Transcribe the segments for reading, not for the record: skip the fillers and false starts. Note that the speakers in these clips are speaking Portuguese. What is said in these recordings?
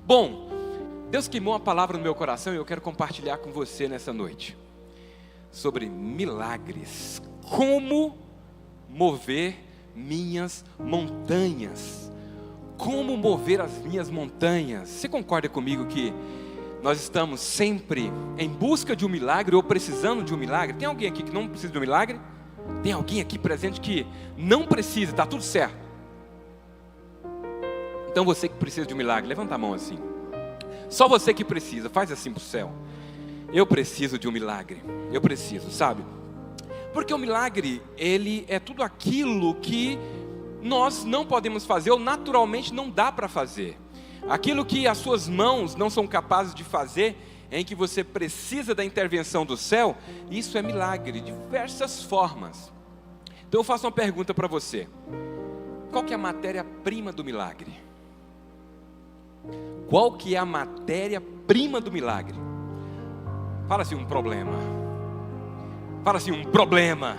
Bom, Deus queimou uma palavra no meu coração e eu quero compartilhar com você nessa noite. Sobre milagres. Como mover minhas montanhas. Como mover as minhas montanhas. Você concorda comigo que nós estamos sempre em busca de um milagre ou precisando de um milagre? Tem alguém aqui que não precisa de um milagre? Tem alguém aqui presente que não precisa, está tudo certo? Então você que precisa de um milagre, levanta a mão assim. Só você que precisa, faz assim para o céu. Eu preciso de um milagre, eu preciso, sabe? Porque o milagre, ele é tudo aquilo que nós não podemos fazer ou naturalmente não dá para fazer. Aquilo que as suas mãos não são capazes de fazer, em que você precisa da intervenção do céu, isso é milagre, de diversas formas. Então eu faço uma pergunta para você. Qual que é a matéria-prima do milagre? Qual que é a matéria-prima do milagre? Fala assim, um problema. Fala assim, um problema.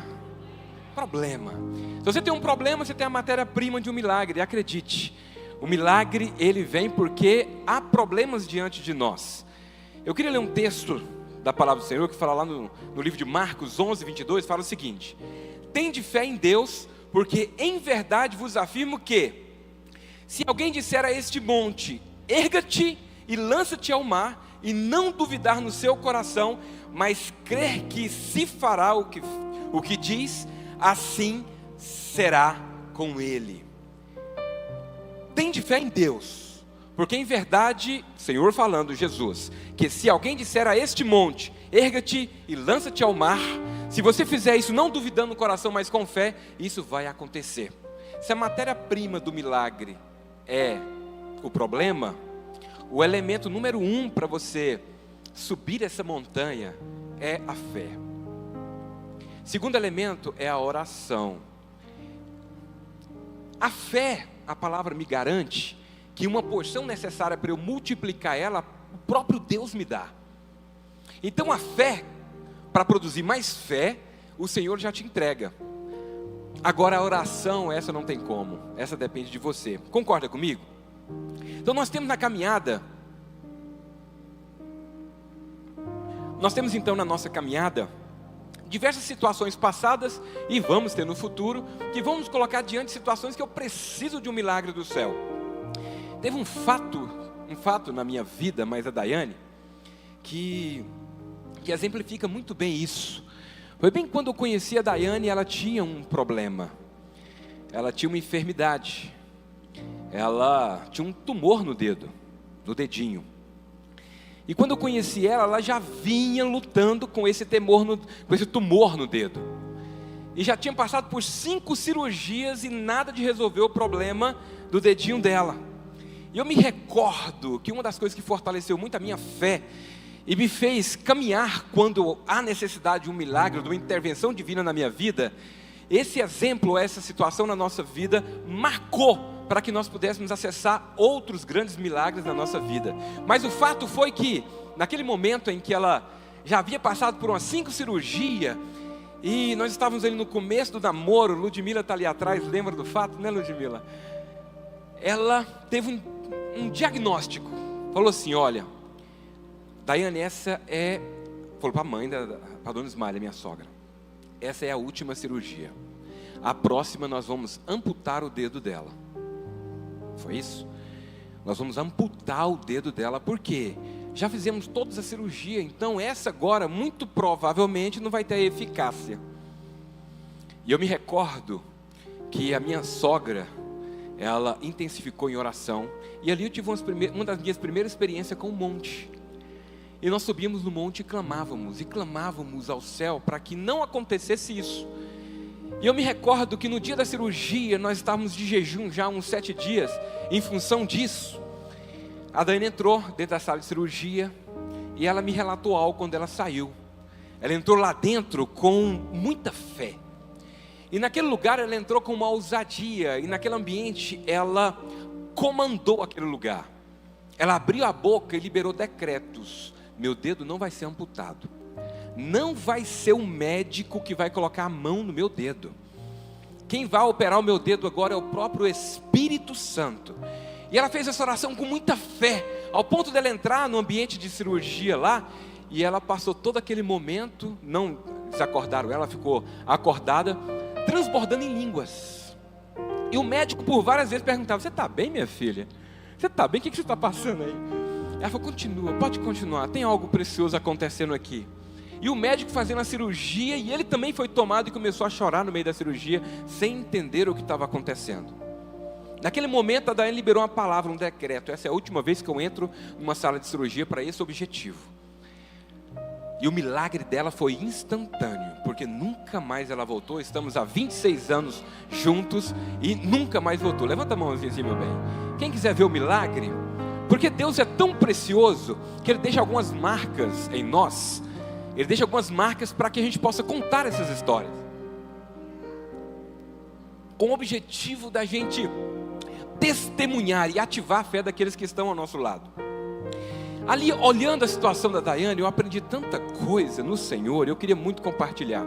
Problema. Se você tem um problema, você tem a matéria-prima de um milagre. Acredite, o milagre, ele vem porque há problemas diante de nós. Eu queria ler um texto da palavra do Senhor, que fala lá no livro de Marcos 11, 22, fala o seguinte: tende fé em Deus, porque em verdade vos afirmo que, se alguém disser a este monte, erga-te e lança-te ao mar, e não duvidar no seu coração, mas crer que se fará o que diz, assim será com ele. Tende fé em Deus, porque em verdade, Senhor falando, Jesus, que se alguém disser a este monte, erga-te e lança-te ao mar, se você fizer isso não duvidando no coração, mas com fé, isso vai acontecer. Se a matéria-prima do milagre é o problema, o elemento número 1 para você subir essa montanha é a fé. Segundo elemento é a oração. A fé, a palavra me garante que uma porção necessária para eu multiplicar ela, o próprio Deus me dá. Então a fé, para produzir mais fé, o Senhor já te entrega. Agora a oração, essa não tem como, essa depende de você. Concorda comigo? Então nós temos na caminhada, na nossa caminhada, diversas situações passadas e vamos ter no futuro, que vamos colocar diante de situações que eu preciso de um milagre do céu. Teve um fato na minha vida, mas a Daiane, que exemplifica muito bem isso. Foi bem quando eu conheci a Daiane, ela tinha um problema, ela tinha uma enfermidade. Ela tinha um tumor no dedinho. E quando eu conheci ela, ela já vinha lutando com esse tumor no dedo. E já tinha passado por 5 cirurgias e nada de resolver o problema do dedinho dela. E eu me recordo que uma das coisas que fortaleceu muito a minha fé e me fez caminhar quando há necessidade de um milagre, de uma intervenção divina na minha vida, esse exemplo, essa situação na nossa vida marcou para que nós pudéssemos acessar outros grandes milagres na nossa vida. Mas o fato foi que, naquele momento em que ela já havia passado por umas 5 cirurgias, e nós estávamos ali no começo do namoro, Ludmila está ali atrás, lembra do fato, né, Ludmila? Ela teve um diagnóstico, falou assim: olha, Daiane, falou para a mãe, para a dona Ismael, minha sogra, essa é a última cirurgia, a próxima nós vamos amputar o dedo dela. Foi isso? Nós vamos amputar o dedo dela, porque já fizemos todas as cirurgias, então essa agora muito provavelmente não vai ter eficácia. E eu me recordo que a minha sogra, ela intensificou em oração, e ali eu tive uma das minhas primeiras experiências com o monte. E nós subíamos no monte e clamávamos ao céu para que não acontecesse isso. E eu me recordo que no dia da cirurgia, nós estávamos de jejum já uns 7 dias, em função disso. A Daiane entrou dentro da sala de cirurgia, e ela me relatou algo quando ela saiu. Ela entrou lá dentro com muita fé. E naquele lugar ela entrou com uma ousadia, e naquele ambiente ela comandou aquele lugar. Ela abriu a boca e liberou decretos: meu dedo não vai ser amputado. Não vai ser o médico que vai colocar a mão no meu dedo. Quem vai operar o meu dedo agora é o próprio Espírito Santo. E ela fez essa oração com muita fé, ao ponto dela entrar no ambiente de cirurgia lá, e ela passou todo aquele momento, não desacordaram ela, ficou acordada, transbordando em línguas. E o médico por várias vezes perguntava: você está bem, minha filha? Você está bem? O que você está passando aí? Ela falou: continua, pode continuar, tem algo precioso acontecendo aqui. E o médico fazendo a cirurgia, e ele também foi tomado e começou a chorar no meio da cirurgia, sem entender o que estava acontecendo. Naquele momento a Daiane liberou uma palavra, um decreto: essa é a última vez que eu entro numa sala de cirurgia para esse objetivo. E o milagre dela foi instantâneo, porque nunca mais ela voltou. Estamos há 26 anos juntos e nunca mais voltou. Levanta a mãozinha assim, meu bem. Quem quiser ver o milagre, porque Deus é tão precioso que Ele deixa algumas marcas em nós. Ele deixa algumas marcas para que a gente possa contar essas histórias, com o objetivo da gente testemunhar e ativar a fé daqueles que estão ao nosso lado. Ali, olhando a situação da Daiane, eu aprendi tanta coisa no Senhor, eu queria muito compartilhar.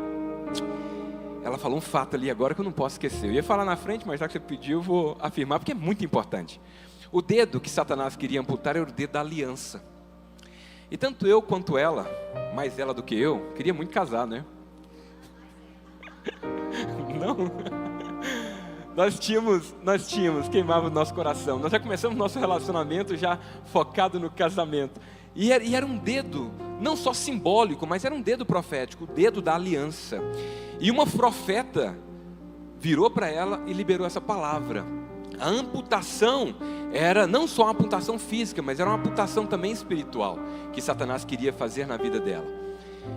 Ela falou um fato ali agora que eu não posso esquecer. Eu ia falar na frente, mas já que você pediu, eu vou afirmar, porque é muito importante. O dedo que Satanás queria amputar era o dedo da aliança. E tanto eu quanto ela, mais ela do que eu, queria muito casar, né? Não? Nós tínhamos, queimava o nosso coração. Nós já começamos nosso relacionamento já focado no casamento. E era um dedo, não só simbólico, mas era um dedo profético, o dedo da aliança. E uma profeta virou para ela e liberou essa palavra. A amputação era não só uma amputação física, mas era uma amputação também espiritual, que Satanás queria fazer na vida dela.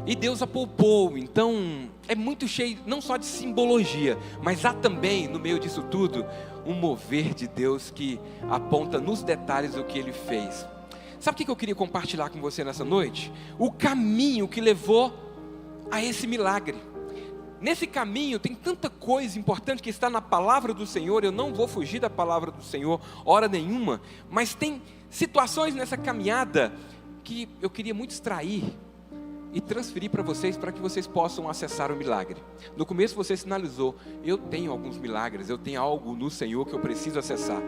E Deus a poupou. Então é muito cheio, não só de simbologia, mas há também no meio disso tudo um mover de Deus que aponta nos detalhes o que Ele fez. Sabe o que eu queria compartilhar com você nessa noite? O caminho que levou a esse milagre. Nesse caminho tem tanta coisa importante que está na palavra do Senhor. Eu não vou fugir da palavra do Senhor hora nenhuma, mas tem situações nessa caminhada que eu queria muito extrair e transferir para vocês, para que vocês possam acessar o milagre. No começo você sinalizou: eu tenho alguns milagres, eu tenho algo no Senhor que eu preciso acessar.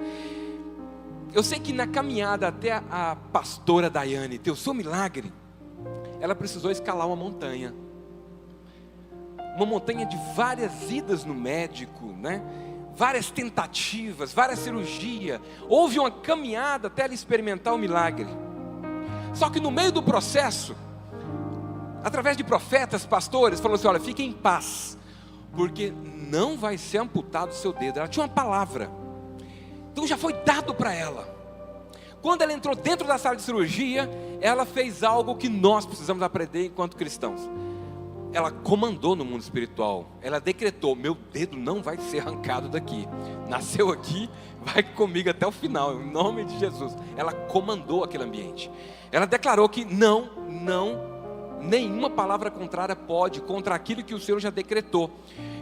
Eu sei que na caminhada até a pastora Daiane ter o seu milagre, ela precisou escalar uma montanha de várias idas no médico, né? Várias tentativas, várias cirurgias. Houve uma caminhada até ela experimentar o milagre. Só que no meio do processo, através de profetas, pastores, falou assim: olha, fique em paz, porque não vai ser amputado o seu dedo. Ela tinha uma palavra, então já foi dado para ela. Quando ela entrou dentro da sala de cirurgia, ela fez algo que nós precisamos aprender enquanto cristãos. Ela comandou no mundo espiritual. Ela decretou: meu dedo não vai ser arrancado daqui. Nasceu aqui, vai comigo até o final, em nome de Jesus. Ela comandou aquele ambiente. Ela declarou que nenhuma palavra contrária pode contra aquilo que o Senhor já decretou.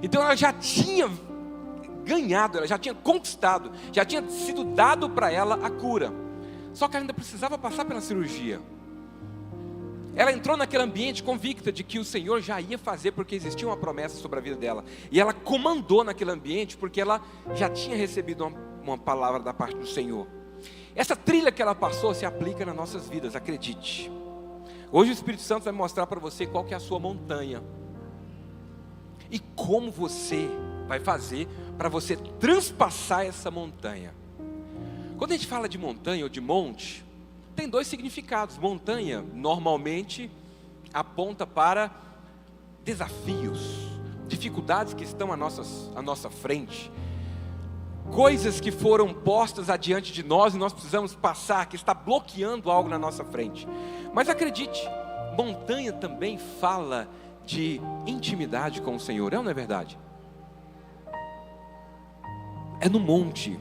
Então ela já tinha ganhado, ela já tinha conquistado, já tinha sido dado para ela a cura. Só que ela ainda precisava passar pela cirurgia. Ela entrou naquele ambiente convicta de que o Senhor já ia fazer, porque existia uma promessa sobre a vida dela. E ela comandou naquele ambiente, porque ela já tinha recebido uma palavra da parte do Senhor. Essa trilha que ela passou se aplica nas nossas vidas, acredite. Hoje o Espírito Santo vai mostrar para você qual que é a sua montanha. E como você vai fazer para você transpassar essa montanha. Quando a gente fala de montanha ou de monte, tem dois significados. Montanha normalmente aponta para desafios, dificuldades que estão à nossa frente, coisas que foram postas adiante de nós e nós precisamos passar, que está bloqueando algo na nossa frente. Mas acredite, montanha também fala de intimidade com o Senhor, não é verdade? É no monte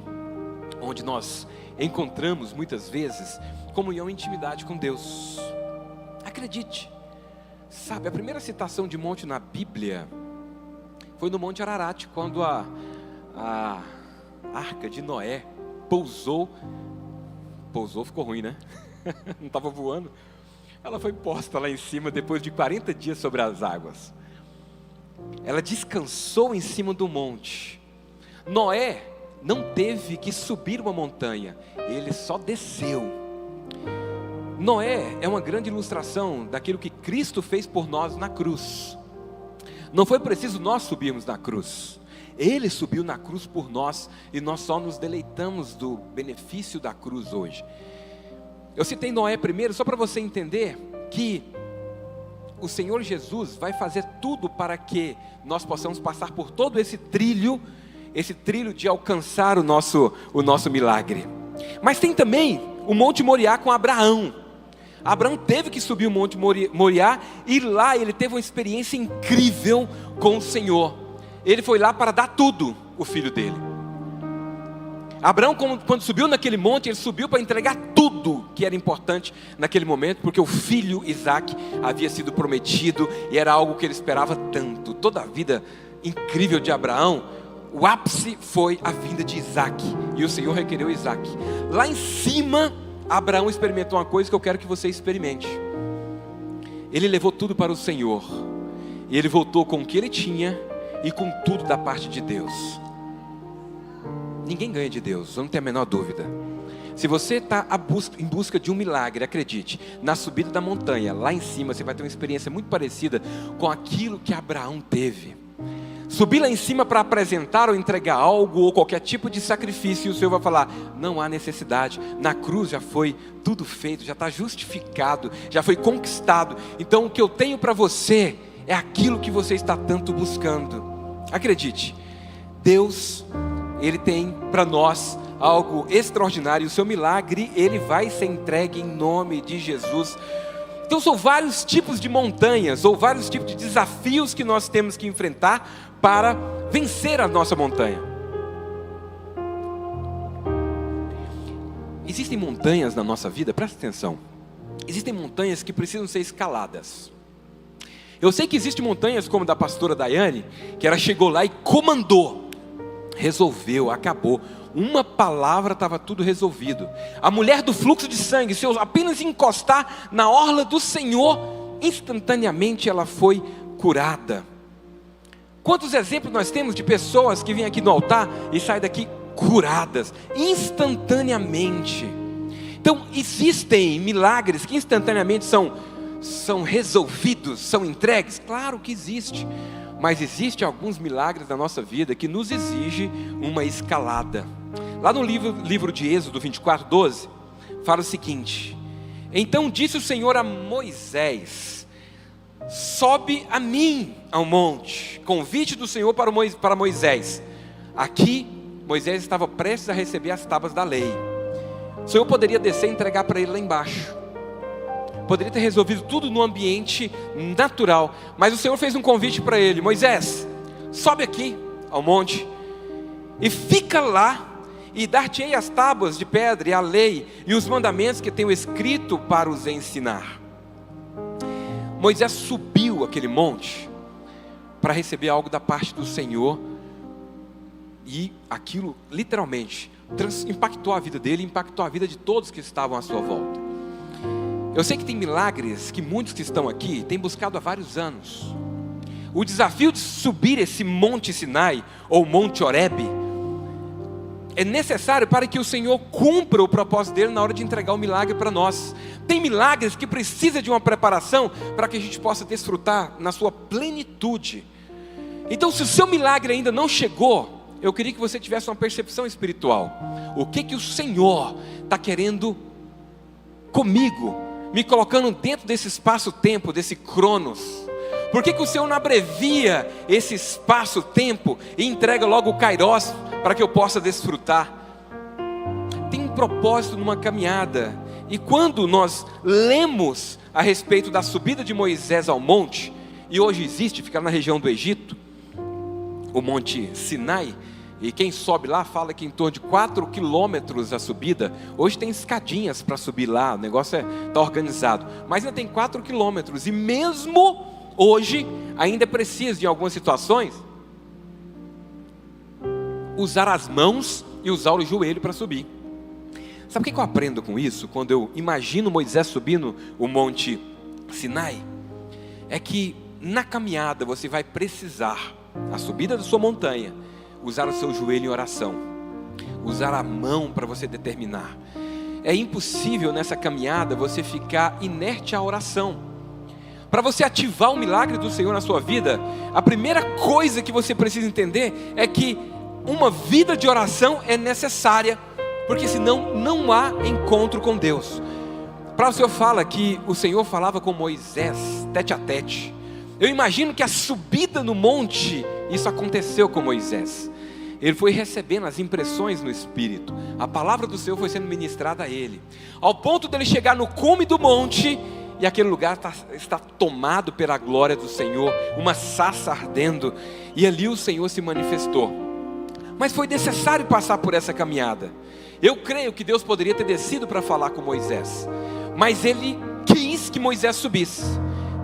onde nós encontramos muitas vezes comunhão e intimidade com Deus. Acredite. Sabe, a primeira citação de monte na Bíblia foi no Monte Ararat, quando a arca de Noé pousou, ficou ruim, né? Não estava voando. Ela foi posta lá em cima depois de 40 dias sobre as águas. Ela descansou em cima do monte. Noé não teve que subir uma montanha, ele só desceu. Noé é uma grande ilustração daquilo que Cristo fez por nós na cruz. Não foi preciso nós subirmos na cruz. Ele subiu na cruz por nós e nós só nos deleitamos do benefício da cruz hoje. Eu citei Noé primeiro só para você entender que o Senhor Jesus vai fazer tudo para que nós possamos passar por todo esse trilho de alcançar o nosso milagre. Mas tem também o Monte Moriá com Abraão. Abraão teve que subir o Monte Moriá e lá ele teve uma experiência incrível com o Senhor. Ele foi lá para dar tudo, o filho dele. Abraão, quando subiu naquele monte, ele subiu para entregar tudo que era importante naquele momento, porque o filho Isaac havia sido prometido e era algo que ele esperava tanto. Toda a vida incrível de Abraão, o ápice foi a vinda de Isaac, e o Senhor requereu Isaac. Lá em cima, Abraão experimentou uma coisa que eu quero que você experimente. Ele levou tudo para o Senhor, e ele voltou com o que ele tinha e com tudo da parte de Deus. Ninguém ganha de Deus, eu não tenho a menor dúvida. Se você está em busca de um milagre, acredite, na subida da montanha, lá em cima você vai ter uma experiência muito parecida com aquilo que Abraão teve. Subir lá em cima para apresentar ou entregar algo ou qualquer tipo de sacrifício, e o Senhor vai falar, não há necessidade, na cruz já foi tudo feito, já está justificado, já foi conquistado. Então o que eu tenho para você é aquilo que você está tanto buscando. Acredite, Deus, Ele tem para nós algo extraordinário. O seu milagre, Ele vai ser entregue em nome de Jesus. Então são vários tipos de montanhas, ou vários tipos de desafios que nós temos que enfrentar para vencer a nossa montanha. Existem montanhas na nossa vida, presta atenção. Existem montanhas que precisam ser escaladas. Eu sei que existem montanhas como a da pastora Daiane, que ela chegou lá e comandou, resolveu, acabou. Uma palavra estava tudo resolvido. A mulher do fluxo de sangue, se eu apenas encostar na orla do Senhor, instantaneamente ela foi curada. Quantos exemplos nós temos de pessoas que vêm aqui no altar e saem daqui curadas, instantaneamente. Então existem milagres que instantaneamente são resolvidos, são entregues? Claro que existe, mas existe alguns milagres na nossa vida que nos exige uma escalada. Lá no livro de Êxodo 24:12, fala o seguinte: então disse o Senhor a Moisés, sobe a mim ao monte. Convite do Senhor para Moisés. Aqui Moisés estava prestes a receber as tábuas da lei. O Senhor poderia descer e entregar para ele lá embaixo, poderia ter resolvido tudo no ambiente natural, mas o Senhor fez um convite para ele: Moisés, sobe aqui ao monte e fica lá, e dar-te-ei as tábuas de pedra e a lei e os mandamentos que tenho escrito para os ensinar. Moisés subiu aquele monte para receber algo da parte do Senhor, e aquilo literalmente impactou a vida dele, impactou a vida de todos que estavam à sua volta. Eu sei que tem milagres que muitos que estão aqui têm buscado há vários anos. O desafio de subir esse Monte Sinai, ou Monte Horebe, é necessário para que o Senhor cumpra o propósito dele na hora de entregar o milagre para nós. Tem milagres que precisam de uma preparação para que a gente possa desfrutar na sua plenitude. Então, se o seu milagre ainda não chegou, eu queria que você tivesse uma percepção espiritual. O que o Senhor está querendo comigo, me colocando dentro desse espaço-tempo, desse cronos? Por que o Senhor não abrevia esse espaço-tempo e entrega logo o kairos para que eu possa desfrutar? Tem um propósito numa caminhada. E quando nós lemos a respeito da subida de Moisés ao monte, e hoje existe, fica na região do Egito, o Monte Sinai, e quem sobe lá fala que em torno de 4 quilômetros a subida. Hoje tem escadinhas para subir lá, o negócio está organizado, mas ainda tem 4 quilômetros, e mesmo hoje ainda é preciso, em algumas situações, usar as mãos e usar o joelho para subir. Sabe o que eu aprendo com isso? Quando eu imagino Moisés subindo o Monte Sinai, é que na caminhada você vai precisar, na subida da sua montanha, usar o seu joelho em oração, usar a mão para você determinar. é impossível nessa caminhada você ficar inerte à oração. Para você ativar o milagre do Senhor na sua vida, a primeira coisa que você precisa entender é que uma vida de oração é necessária, porque senão não há encontro com Deus. O Senhor fala que o Senhor falava com Moisés tete a tete. Eu imagino que a subida no monte, isso aconteceu com Moisés. Ele foi recebendo as impressões no Espírito. A palavra do Senhor foi sendo ministrada a ele, ao ponto dele chegar no cume do monte, e aquele lugar está tomado pela glória do Senhor, uma sarça ardendo, e ali o Senhor se manifestou. Mas foi necessário passar por essa caminhada. Eu creio que Deus poderia ter descido para falar com Moisés, mas Ele quis que Moisés subisse.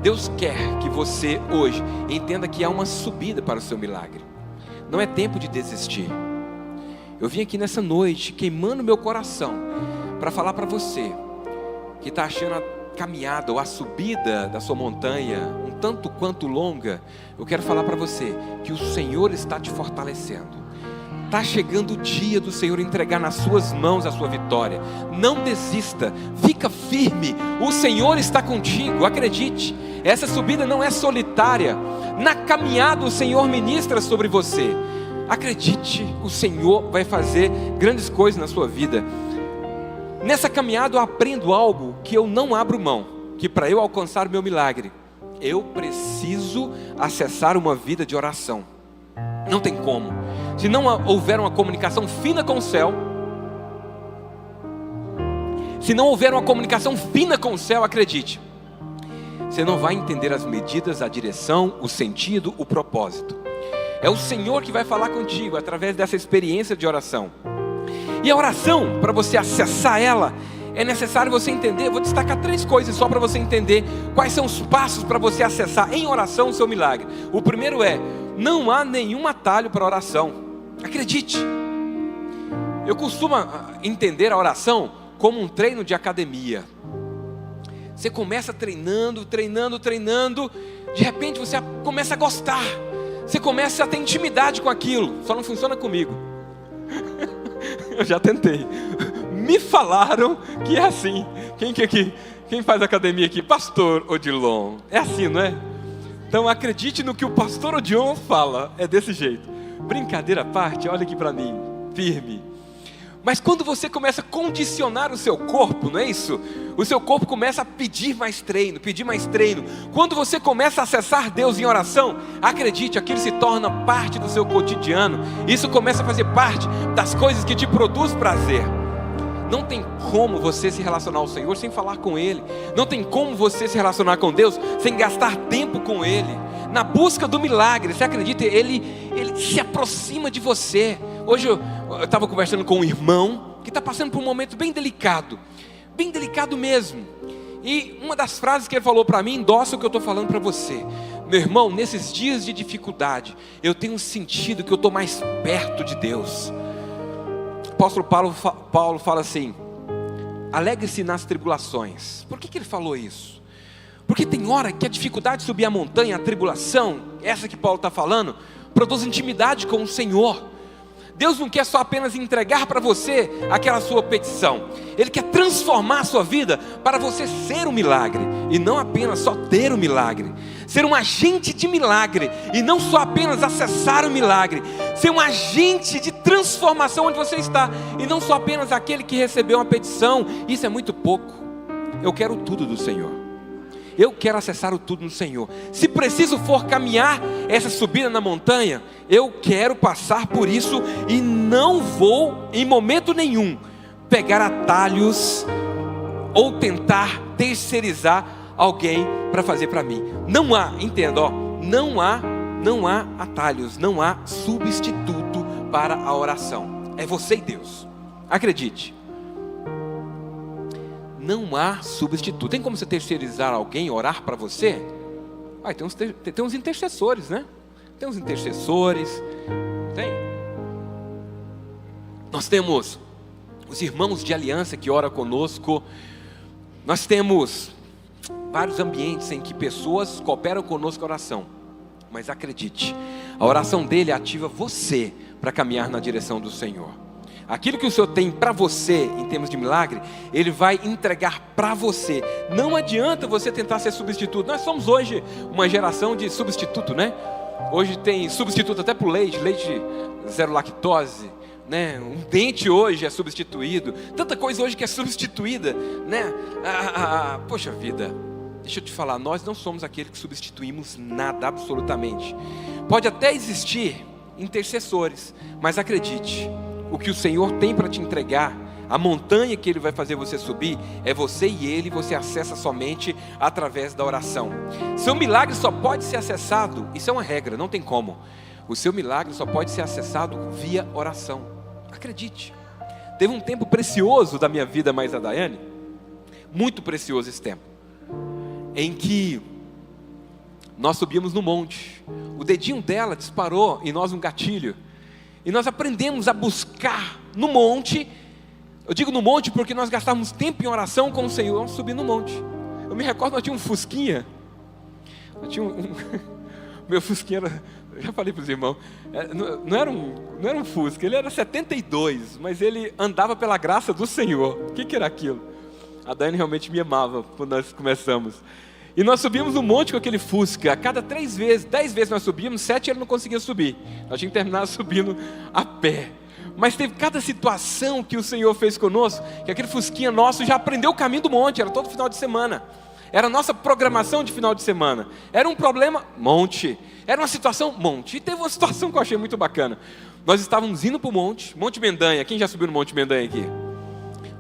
Deus quer que você hoje entenda que há uma subida para o seu milagre. Não é tempo de desistir. Eu vim aqui nessa noite queimando meu coração para falar para você que está achando a caminhada ou a subida da sua montanha um tanto quanto longa. Eu quero falar para você que o Senhor está te fortalecendo. Está chegando o dia do Senhor entregar nas suas mãos a sua vitória. Não desista, fica firme. O Senhor está contigo, acredite. Essa subida não é solitária. Na caminhada o Senhor ministra sobre você. Acredite, o Senhor vai fazer grandes coisas na sua vida. Nessa caminhada eu aprendo algo que eu não abro mão, que para eu alcançar o meu milagre, eu preciso acessar uma vida de oração. Não tem como. Se não houver uma comunicação fina com o céu, acredite, você não vai entender as medidas, a direção, o sentido, o propósito. É o Senhor que vai falar contigo através dessa experiência de oração. E a oração, para você acessar ela, é necessário você entender. Vou destacar 3 coisas só para você entender quais são os passos para você acessar em oração o seu milagre. O primeiro é: não há nenhum atalho para a oração. Acredite. Eu costumo entender a oração como um treino de academia. Você começa treinando, de repente você começa a gostar, você começa a ter intimidade com aquilo. Só não funciona comigo. Eu já tentei. Me falaram que é assim. Quem faz academia aqui? Pastor Odilon. É assim, não é? Então acredite no que o pastor Odilon fala. É desse jeito. Brincadeira à parte, olha aqui para mim, firme. Mas quando você começa a condicionar o seu corpo, não é isso? O seu corpo começa a pedir mais treino. Quando você começa a acessar Deus em oração, acredite, aquilo se torna parte do seu cotidiano. Isso começa a fazer parte das coisas que te produz prazer. Não tem como você se relacionar ao Senhor sem falar com Ele. Não tem como você se relacionar com Deus sem gastar tempo com Ele. Na busca do milagre, você acredita? Ele se aproxima de você. Hoje eu estava conversando com um irmão que está passando por um momento bem delicado mesmo. E uma das frases que ele falou para mim endossa o que eu estou falando para você. Meu irmão, nesses dias de dificuldade, eu tenho sentido que eu estou mais perto de Deus. O apóstolo Paulo fala assim: alegre-se nas tribulações. Por que ele falou isso? Porque tem hora que a dificuldade de subir a montanha, a tribulação, essa que Paulo está falando, produz intimidade com o Senhor. Deus não quer só apenas entregar para você aquela sua petição. Ele quer transformar a sua vida para você ser um milagre. E não apenas só ter um milagre. Ser um agente de milagre. E não só apenas acessar o milagre. Ser um agente de transformação onde você está. E não só apenas aquele que recebeu uma petição. Isso é muito pouco. Eu quero tudo do Senhor. Eu quero acessar o tudo no Senhor. Se preciso for caminhar essa subida na montanha, eu quero passar por isso. E não vou, em momento nenhum, pegar atalhos ou tentar terceirizar alguém para fazer para mim. Não há, entenda, não há atalhos, não há substituto para a oração. É você e Deus. Acredite. Não há substituto. Tem como você terceirizar alguém, orar para você? Tem uns intercessores, né? Tem uns intercessores. Tem. Nós temos os irmãos de aliança que oram conosco. Nós temos vários ambientes em que pessoas cooperam conosco a oração. Mas acredite, a oração dele ativa você para caminhar na direção do Senhor. Aquilo que o Senhor tem para você, em termos de milagre, Ele vai entregar para você. Não adianta você tentar ser substituto. Nós somos hoje uma geração de substituto, né? Hoje tem substituto até para o leite zero lactose, né? Um dente hoje é substituído. Tanta coisa hoje que é substituída, né? Poxa vida, deixa eu te falar, nós não somos aqueles que substituímos nada, absolutamente. Pode até existir intercessores, mas acredite, o que o Senhor tem para te entregar, a montanha que Ele vai fazer você subir, é você e Ele, você acessa somente através da oração. Seu milagre só pode ser acessado, isso é uma regra, não tem como. O seu milagre só pode ser acessado via oração. Acredite. Teve um tempo precioso da minha vida, mais a Daiane, muito precioso esse tempo, em que nós subíamos no monte. O dedinho dela disparou em nós um gatilho. E nós aprendemos a buscar no monte. Eu digo no monte porque nós gastávamos tempo em oração com o Senhor. Vamos subir no monte. Eu me recordo, nós tínhamos um Fusquinha. Meu Fusquinha era, eu já falei para os irmãos, não era um Fusca, ele era 72, mas ele andava pela graça do Senhor. O que era aquilo? A Daiane realmente me amava quando nós começamos. E nós subimos um monte com aquele Fusca. A cada 10 vezes nós subíamos, 7 ele não conseguia subir. Nós tínhamos que terminar subindo a pé. Mas teve cada situação que o Senhor fez conosco, que aquele Fusquinha nosso já aprendeu o caminho do monte, era todo final de semana. Era a nossa programação de final de semana. Era um problema, monte. Era uma situação, monte. E teve uma situação que eu achei muito bacana. Nós estávamos indo para o Monte Mendanha. Quem já subiu no Monte Mendanha aqui?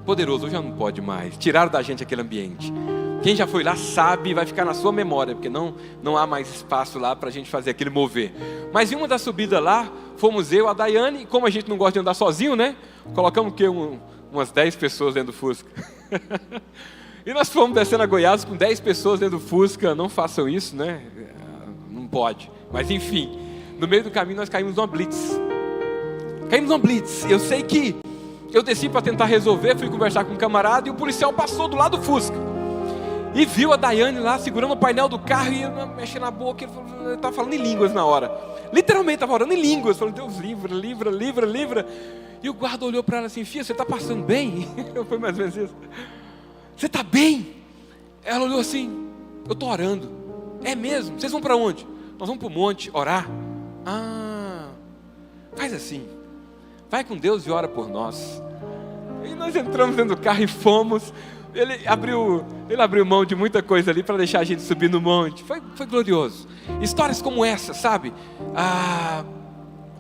Poderoso, hoje já não pode mais. Tiraram da gente aquele ambiente. Quem já foi lá sabe, vai ficar na sua memória, porque não há mais espaço lá para a gente fazer aquele mover. Mas em uma das subidas lá, fomos eu, a Daiane, e como a gente não gosta de andar sozinho, né? Colocamos umas 10 pessoas dentro do Fusca. E nós fomos descendo a Goiás com 10 pessoas dentro do Fusca. Não façam isso, né? Não pode. Mas enfim, no meio do caminho nós caímos numa blitz. Eu sei que eu desci para tentar resolver, fui conversar com um camarada e o policial passou do lado do Fusca. E viu a Daiane lá segurando o painel do carro e mexendo na boca. Ele estava falando em línguas na hora. Literalmente estava orando em línguas. Falando, Deus, livra. E o guarda olhou para ela assim, filha, você está passando bem? Foi mais ou menos isso. Você está bem? Ela olhou assim, eu estou orando. É mesmo? Vocês vão para onde? Nós vamos para o monte orar. Faz assim. Vai com Deus e ora por nós. E nós entramos dentro do carro e fomos. Ele abriu mão de muita coisa ali para deixar a gente subir no monte. Foi glorioso. Histórias como essa, sabe?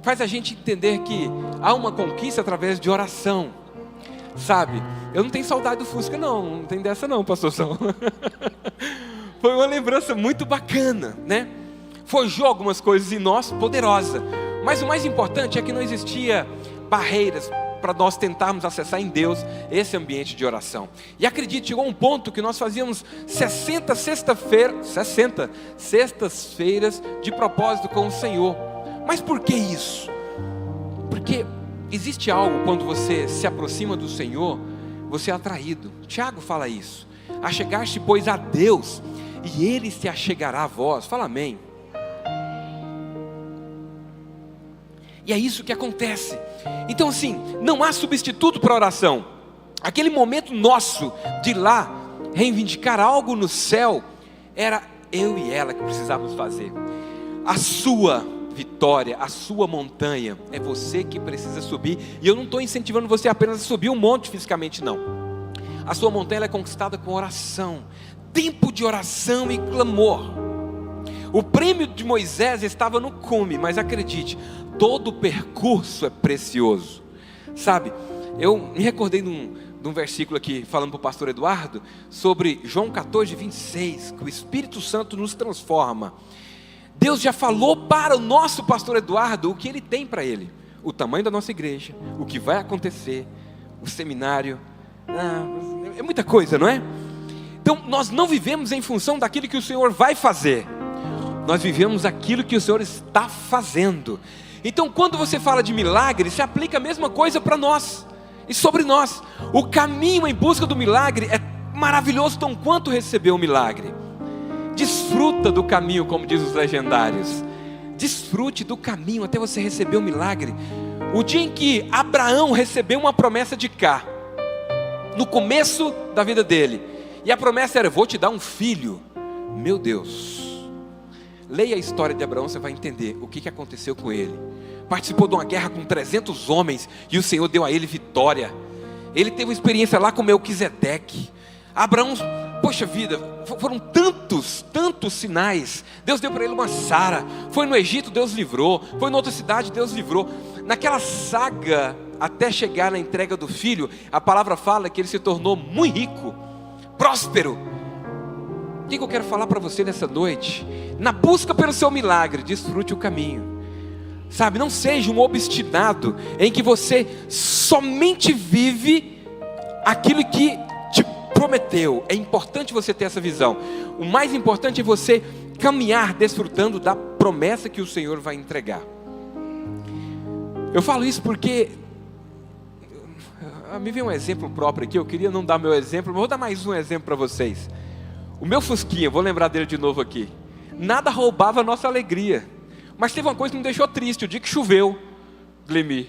Faz a gente entender que há uma conquista através de oração. Sabe? Eu não tenho saudade do Fusca, não tem dessa não, pastorzão. Foi uma lembrança muito bacana, né? Forjou algumas coisas em nós, poderosa. Mas o mais importante é que não existia barreiras para nós tentarmos acessar em Deus esse ambiente de oração. E acredite, chegou um ponto que nós fazíamos 60 sextas-feiras de propósito com o Senhor. Mas por que isso? Porque existe algo quando você se aproxima do Senhor, você é atraído. Tiago fala isso. Achegar-se, pois, a Deus, e Ele se achegará a vós. Fala amém. E é isso que acontece. Então assim, não há substituto para a oração. Aquele momento nosso de ir lá reivindicar algo no céu, era eu e ela que precisávamos fazer. A sua vitória, a sua montanha, é você que precisa subir. E eu não estou incentivando você apenas a subir um monte fisicamente, não. A sua montanha ela é conquistada com oração. Tempo de oração e clamor. O prêmio de Moisés estava no cume, mas acredite, todo o percurso é precioso. Sabe, eu me recordei de um versículo aqui, falando para o pastor Eduardo, sobre João 14:26, que o Espírito Santo nos transforma. Deus já falou para o nosso pastor Eduardo o que Ele tem para ele. O tamanho da nossa igreja, o que vai acontecer, o seminário, é muita coisa, não é? Então nós não vivemos em função daquilo que o Senhor vai fazer. Nós vivemos aquilo que o Senhor está fazendo. Então quando você fala de milagre, se aplica a mesma coisa para nós e sobre nós. O caminho em busca do milagre é maravilhoso tão quanto receber o milagre. Desfruta do caminho, como diz os legendários. Desfrute do caminho até você receber o milagre. O dia em que Abraão recebeu uma promessa de cá, no começo da vida dele, e a promessa era: eu vou te dar um filho. Meu Deus, leia a história de Abraão, você vai entender o que aconteceu com ele. Participou de uma guerra com 300 homens, e o Senhor deu a ele vitória. Ele teve uma experiência lá com Melquisedeque. Abraão, poxa vida, foram tantos sinais. Deus deu para ele uma Sara. Foi no Egito, Deus livrou. Foi em outra cidade, Deus livrou. Naquela saga, até chegar na entrega do filho, a palavra fala que ele se tornou muito rico, próspero. O que eu quero falar para você nessa noite? Na busca pelo seu milagre, desfrute o caminho. Sabe, não seja um obstinado em que você somente vive aquilo que te prometeu. É importante você ter essa visão. O mais importante é você caminhar desfrutando da promessa que o Senhor vai entregar. Eu falo isso porque me veio um exemplo próprio aqui. Eu queria não dar meu exemplo, mas vou dar mais um exemplo para vocês. O meu Fusquinha, vou lembrar dele de novo aqui. Nada roubava a nossa alegria. Mas teve uma coisa que me deixou triste. O dia que choveu, Glemir,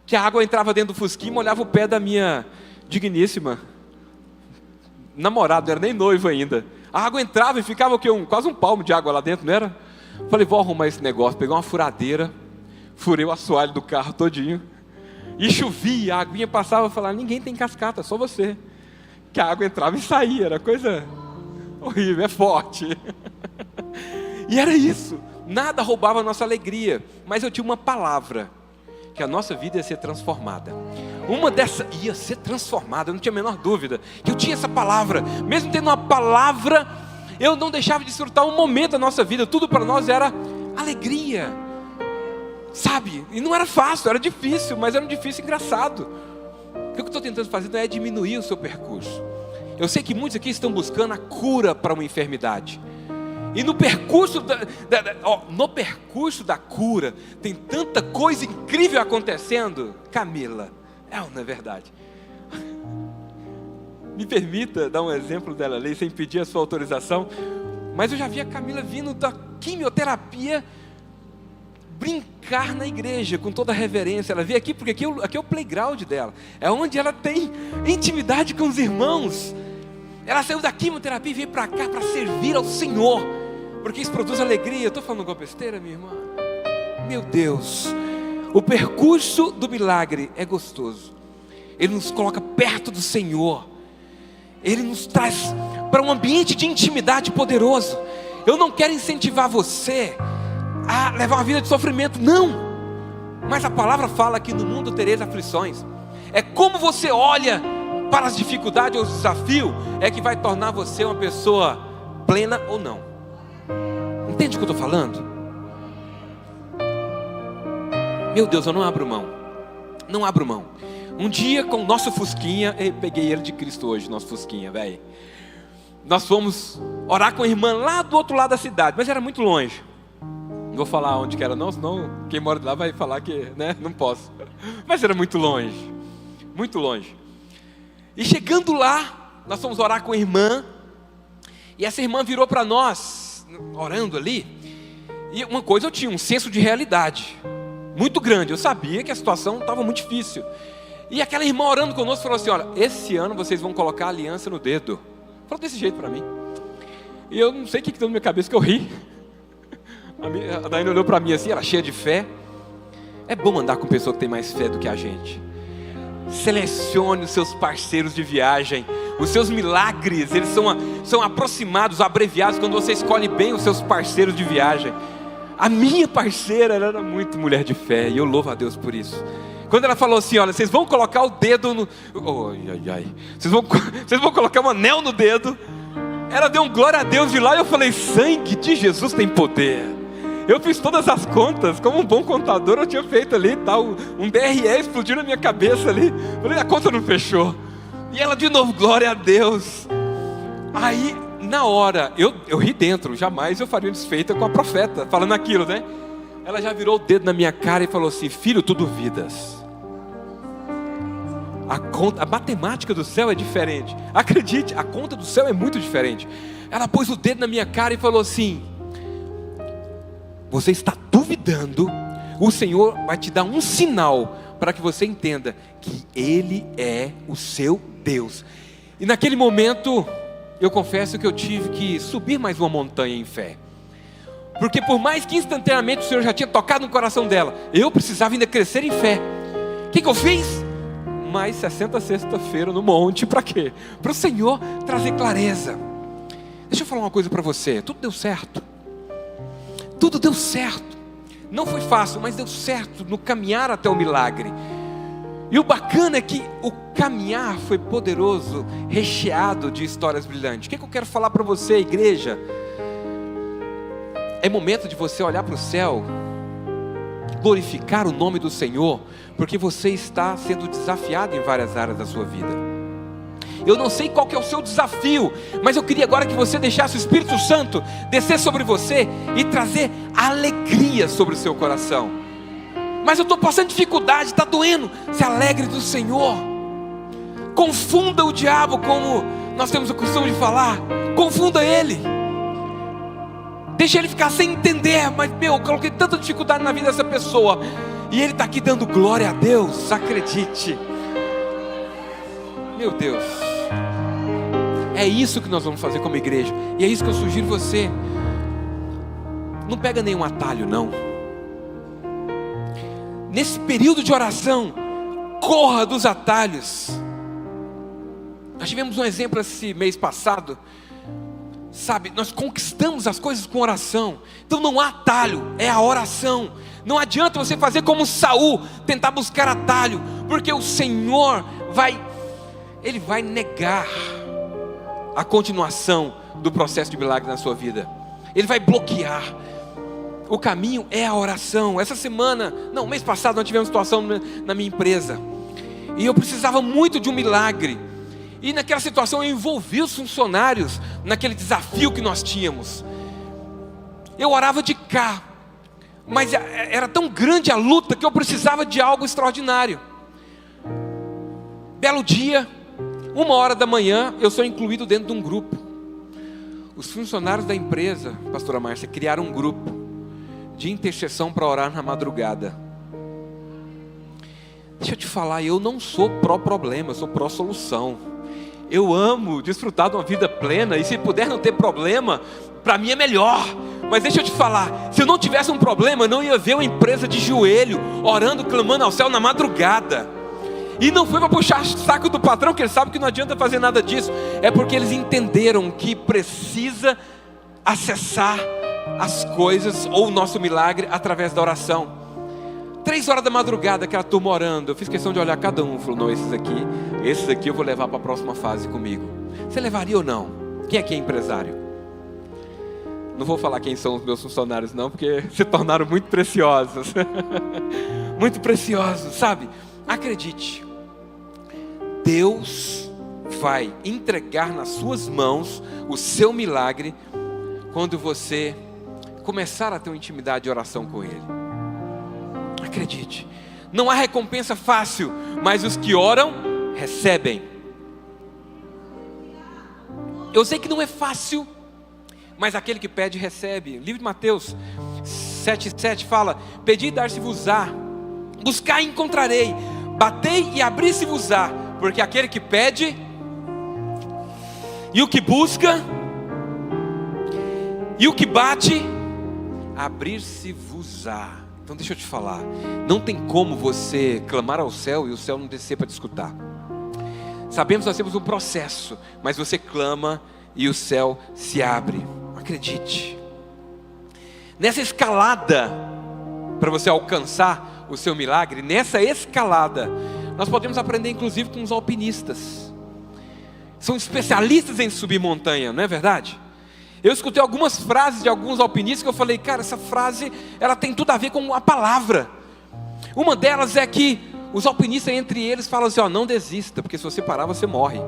que a água entrava dentro do Fusquinha e molhava o pé da minha digníssima namorada, não era nem noivo ainda. A água entrava e ficava o quê? Quase um palmo de água lá dentro, não era? Falei, vou arrumar esse negócio. Peguei uma furadeira, furei o assoalho do carro todinho, e chovia, a aguinha passava. Eu falava, ninguém tem cascata, só você. Que a água entrava e saía, era coisa horrível, é forte. E era isso. Nada roubava a nossa alegria, mas eu tinha uma palavra, que a nossa vida ia ser transformada. Uma dessa ia ser transformada, eu não tinha a menor dúvida, que eu tinha essa palavra. Mesmo tendo uma palavra, eu não deixava de desfrutar um momento da nossa vida. Tudo para nós era alegria, sabe? E não era fácil, era difícil, mas era um difícil engraçado. O que eu estou tentando fazer não é diminuir o seu percurso. Eu sei que muitos aqui estão buscando a cura para uma enfermidade. E no percurso da cura, tem tanta coisa incrível acontecendo. Camila, não é verdade? Me permita dar um exemplo dela ali, sem pedir a sua autorização. Mas eu já vi a Camila vindo da quimioterapia brincar na igreja com toda a reverência. Ela veio aqui porque aqui é o playground dela. É onde ela tem intimidade com os irmãos. Ela saiu da quimioterapia e veio para cá para servir ao Senhor, porque isso produz alegria. Eu estou falando com besteira, minha irmã? Meu Deus, o percurso do milagre é gostoso. Ele nos coloca perto do Senhor. Ele nos traz para um ambiente de intimidade poderoso. Eu não quero incentivar você a levar uma vida de sofrimento, não. Mas a palavra fala que no mundo tereis aflições. É como você olha para as dificuldades ou os desafios é que vai tornar você uma pessoa plena ou não. Entende o que eu estou falando? Meu Deus, eu não abro mão. Não abro mão. Um dia com o nosso Fusquinha, eu peguei ele de Cristo hoje, nosso Fusquinha, velho. Nós fomos orar com a irmã lá do outro lado da cidade, mas era muito longe. Não vou falar onde que era não, senão quem mora lá vai falar que, né, não posso. Mas era muito longe. Muito longe. E chegando lá, nós fomos orar com a irmã. E essa irmã virou para nós, orando ali. E uma coisa, eu tinha um senso de realidade muito grande. Eu sabia que a situação estava muito difícil. E aquela irmã orando conosco falou assim: olha, esse ano vocês vão colocar a aliança no dedo. Falou desse jeito para mim. E eu não sei o que deu na minha cabeça, que eu ri. A Daiane olhou para mim assim, ela cheia de fé. É bom andar com pessoa que tem mais fé do que a gente. Selecione os seus parceiros de viagem. Os seus milagres, eles são aproximados, abreviados, quando você escolhe bem os seus parceiros de viagem. A minha parceira, ela era muito mulher de fé, e eu louvo a Deus por isso. Quando ela falou assim: olha, vocês vão colocar o dedo no... Vocês vão colocar um anel no dedo. Ela deu um glória a Deus de lá, e eu falei: sangue de Jesus tem poder. Eu fiz todas as contas, como um bom contador eu tinha feito ali, tal, um DRE explodiu na minha cabeça ali. Falei, a conta não fechou. E ela de novo, glória a Deus. Aí, na hora, eu ri dentro, jamais eu faria uma desfeita com a profeta, falando aquilo, né? Ela já virou o dedo na minha cara e falou assim: filho, tu duvidas? A matemática do céu é diferente. Acredite, a conta do céu é muito diferente. Ela pôs o dedo na minha cara e falou assim: você está duvidando o Senhor vai te dar um sinal para que você entenda que Ele é o seu Deus. E naquele momento, eu confesso que eu tive que subir mais uma montanha em fé. Porque por mais que instantaneamente o Senhor já tinha tocado no coração dela, eu precisava ainda crescer em fé. O que eu fiz? Mais 60 sexta-feira no monte, para quê? Para o Senhor trazer clareza. Deixa eu falar uma coisa para você, tudo deu certo. Tudo deu certo. Não foi fácil, mas deu certo no caminhar até o milagre. E o bacana é que o caminhar foi poderoso, recheado de histórias brilhantes. O que eu quero falar para você, igreja? É momento de você olhar para o céu, glorificar o nome do Senhor, porque você está sendo desafiado em várias áreas da sua vida. Eu não sei qual que é o seu desafio, mas eu queria agora que você deixasse o Espírito Santo descer sobre você e trazer alegria sobre o seu coração. Mas eu estou passando dificuldade, está doendo. Se alegre do Senhor. Confunda o diabo, como nós temos o costume de falar. Confunda ele. Deixa ele ficar sem entender. Mas eu coloquei tanta dificuldade na vida dessa pessoa, e ele está aqui dando glória a Deus. Acredite. Meu Deus. É isso que nós vamos fazer como igreja. E é isso que eu sugiro você. Não pega nenhum atalho, não. Nesse período de oração, corra dos atalhos. Nós tivemos um exemplo esse mês passado. Sabe, nós conquistamos as coisas com oração. Então não há atalho, é a oração. Não adianta você fazer como Saul, tentar buscar atalho, porque o Senhor Ele vai negar a continuação do processo de milagre na sua vida. Ele vai bloquear. O caminho é a oração. Essa semana, mês passado nós tivemos uma situação na minha empresa, e eu precisava muito de um milagre. E naquela situação eu envolvi os funcionários naquele desafio que nós tínhamos. Eu orava de cá, mas era tão grande a luta que eu precisava de algo extraordinário. Belo dia, 1h da manhã, eu sou incluído dentro de um grupo. Os funcionários da empresa, pastora Márcia, criaram um grupo de intercessão para orar na madrugada. Deixa eu te falar, eu não sou pró-problema, eu sou pró-solução. Eu amo desfrutar de uma vida plena, e se puder não ter problema, para mim é melhor. Mas deixa eu te falar, se eu não tivesse um problema, eu não ia ver uma empresa de joelho, orando, clamando ao céu na madrugada. E não foi para puxar saco do patrão, que ele sabe que não adianta fazer nada disso. É porque eles entenderam que precisa acessar as coisas, ou o nosso milagre, através da oração. 3h da madrugada, aquela turma orando, eu fiz questão de olhar cada um. Falou, não, esses aqui eu vou levar para a próxima fase comigo. Você levaria ou não? Quem aqui é empresário? Não vou falar quem são os meus funcionários não, porque se tornaram muito preciosos. Muito preciosos, sabe? Acredite, Deus vai entregar nas suas mãos o seu milagre quando você começar a ter uma intimidade de oração com Ele. Acredite, não há recompensa fácil, mas os que oram, recebem. Eu sei que não é fácil, mas aquele que pede, recebe. O livro de Mateus 7,7 fala, pedi e dar-se-vos-á, buscai e encontrarei, batei e abri-se-vos-á, porque aquele que pede, e o que busca, e o que bate, abrir-se-vos-á. Então deixa eu te falar, não tem como você clamar ao céu e o céu não descer para te escutar. Sabemos que nós temos um processo, mas você clama e o céu se abre. Acredite. Nessa escalada, para você alcançar o seu milagre, nessa escalada, nós podemos aprender inclusive com os alpinistas. São especialistas em subir montanha, não é verdade? Eu escutei algumas frases de alguns alpinistas que eu falei, cara, essa frase, ela tem tudo a ver com a palavra. Uma delas é que os alpinistas entre eles falam assim, não desista, porque se você parar você morre.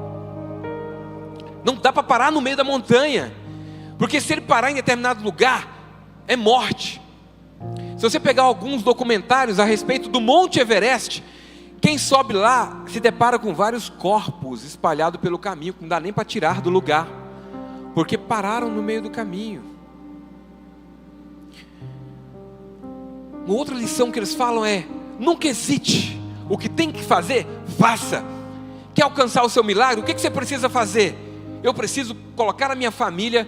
Não dá para parar no meio da montanha, porque se ele parar em determinado lugar, é morte. Se você pegar alguns documentários a respeito do Monte Everest, quem sobe lá se depara com vários corpos espalhados pelo caminho, que não dá nem para tirar do lugar, porque pararam no meio do caminho. Uma outra lição que eles falam é: nunca hesite. O que tem que fazer, faça. Quer alcançar o seu milagre? O que você precisa fazer? Eu preciso colocar a minha família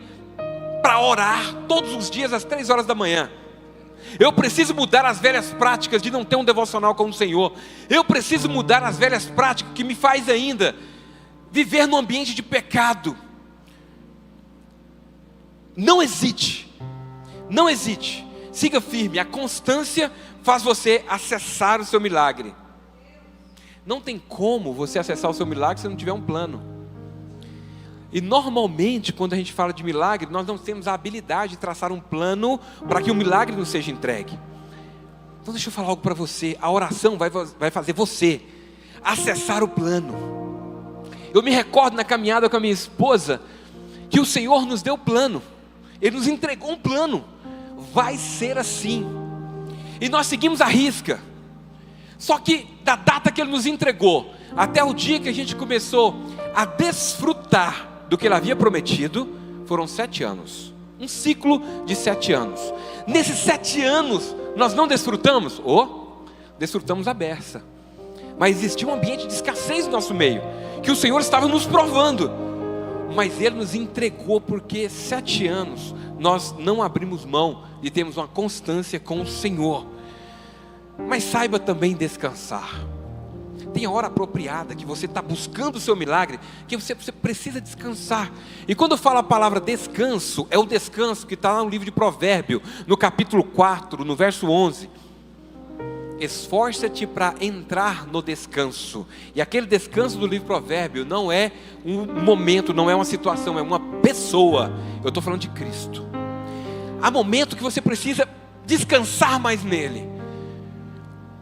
para orar todos os dias às 3 horas da manhã. Eu preciso mudar as velhas práticas de não ter um devocional com o Senhor. Eu preciso mudar as velhas práticas que me faz ainda viver num ambiente de pecado. Não hesite. Não hesite. Siga firme. A constância faz você acessar o seu milagre. Não tem como você acessar o seu milagre se não tiver um plano. E normalmente, quando a gente fala de milagre, nós não temos a habilidade de traçar um plano para que o milagre nos seja entregue. Então deixa eu falar algo para você. A oração vai fazer você acessar o plano. Eu me recordo na caminhada com a minha esposa, que o Senhor nos deu plano. Ele nos entregou um plano. Vai ser assim. E nós seguimos à risca. Só que da data que Ele nos entregou até o dia que a gente começou a desfrutar do que Ele havia prometido, foram 7 anos. Um ciclo de 7 anos. Nesses 7 anos nós não desfrutamos? Desfrutamos a beça. Mas existia um ambiente de escassez no nosso meio, que o Senhor estava nos provando. Mas Ele nos entregou, porque 7 anos nós não abrimos mão de termos uma constância com o Senhor. Mas saiba também descansar. Tem a hora apropriada que você está buscando o seu milagre, que você precisa descansar. E quando eu falo a palavra descanso, é o descanso que está lá no livro de Provérbios, no capítulo 4, no verso 11. Esforça-te para entrar no descanso. E aquele descanso do livro de Provérbios não é um momento, não é uma situação, é uma pessoa. Eu estou falando de Cristo. Há momento que você precisa descansar mais nele.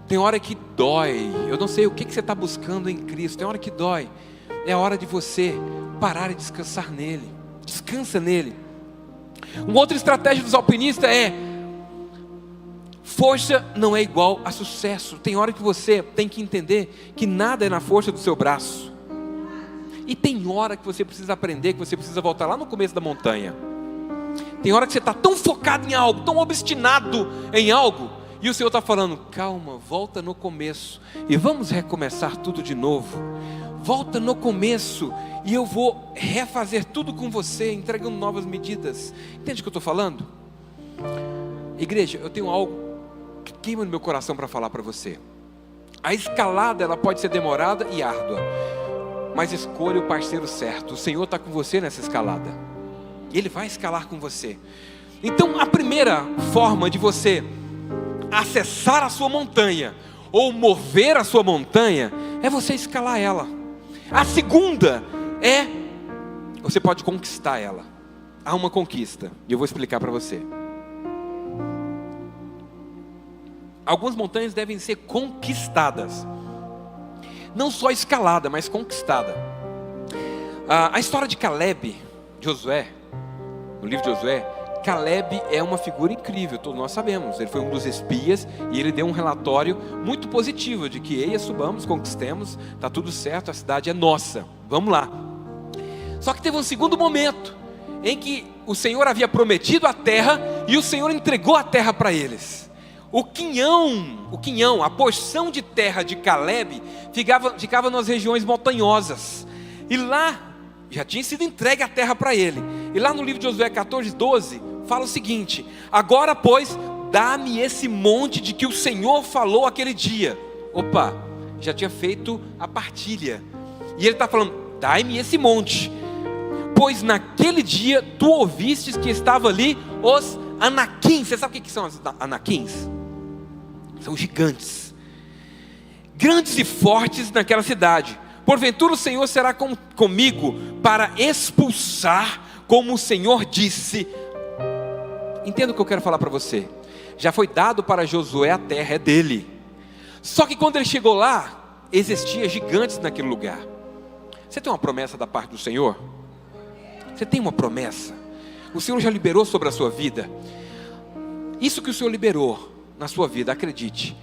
Tem hora que dói. Eu não sei o que você está buscando em Cristo. Tem hora que dói. É a hora de você parar e descansar nele. Descansa nele. Uma outra estratégia dos alpinistas é: força não é igual a sucesso. Tem hora que você tem que entender que nada é na força do seu braço. E tem hora que você precisa aprender, que você precisa voltar lá no começo da montanha. Tem hora que você está tão focado em algo, tão obstinado em algo, e o Senhor está falando: calma, volta no começo e vamos recomeçar tudo de novo. Volta no começo e eu vou refazer tudo com você, entregando novas medidas. Entende o que eu estou falando? Igreja, eu tenho algo que queima no meu coração para falar para você. A escalada, ela pode ser demorada e árdua, mas escolha o parceiro certo. O Senhor está com você nessa escalada. Ele vai escalar com você. Então a primeira forma de você acessar a sua montanha, ou mover a sua montanha, é você escalar ela. A segunda é: você pode conquistar ela. Há uma conquista, e eu vou explicar para você. Algumas montanhas devem ser conquistadas, não só escalada, mas conquistada. A história de Caleb, Josué, no livro de Josué, Caleb é uma figura incrível, todos nós sabemos. Ele foi um dos espias e ele deu um relatório muito positivo de que: ei, subamos, conquistemos, está tudo certo, a cidade é nossa, vamos lá. Só que teve um segundo momento em que o Senhor havia prometido a terra e o Senhor entregou a terra para eles. O quinhão, a porção de terra de Caleb ficava nas regiões montanhosas, e lá já tinha sido entregue a terra para ele. E lá no livro de Josué 14:12 fala o seguinte: agora pois, dá-me esse monte de que o Senhor falou aquele dia. Opa, já tinha feito a partilha, e ele está falando: dai-me esse monte, pois naquele dia tu ouvistes que estava ali os anaquins. Você sabe o que são os anaquins? São gigantes, grandes e fortes naquela cidade. Porventura o Senhor será comigo para expulsar, como o Senhor disse. Entenda o que eu quero falar para você. Já foi dado para Josué a terra, é dele. Só que quando ele chegou lá, existiam gigantes naquele lugar. Você tem uma promessa da parte do Senhor? Você tem uma promessa? O Senhor já liberou sobre a sua vida. Isso que o Senhor liberou na sua vida, acredite,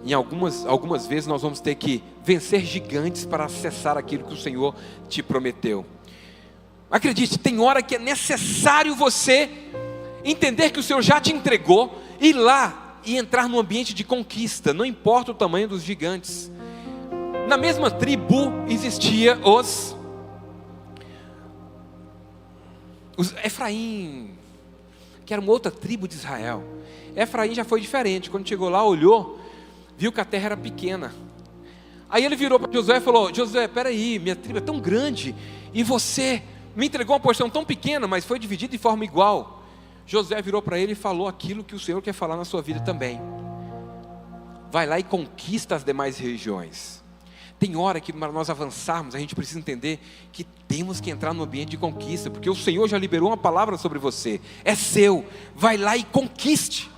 em algumas vezes nós vamos ter que vencer gigantes para acessar aquilo que o Senhor te prometeu. Acredite, tem hora que é necessário você entender que o Senhor já te entregou, ir lá e entrar num ambiente de conquista, não importa o tamanho dos gigantes. Na mesma tribo existia os Efraim, que era uma outra tribo de Israel. Efraim já foi diferente. Quando chegou lá, olhou, viu que a terra era pequena. Aí ele virou para Josué e falou: Josué, peraí, minha tribo é tão grande, e você me entregou uma porção tão pequena, mas foi dividida de forma igual. Josué virou para ele e falou aquilo que o Senhor quer falar na sua vida também: vai lá e conquista as demais regiões. Tem hora que para nós avançarmos, a gente precisa entender que temos que entrar no ambiente de conquista, porque o Senhor já liberou uma palavra sobre você, é seu, vai lá e conquiste.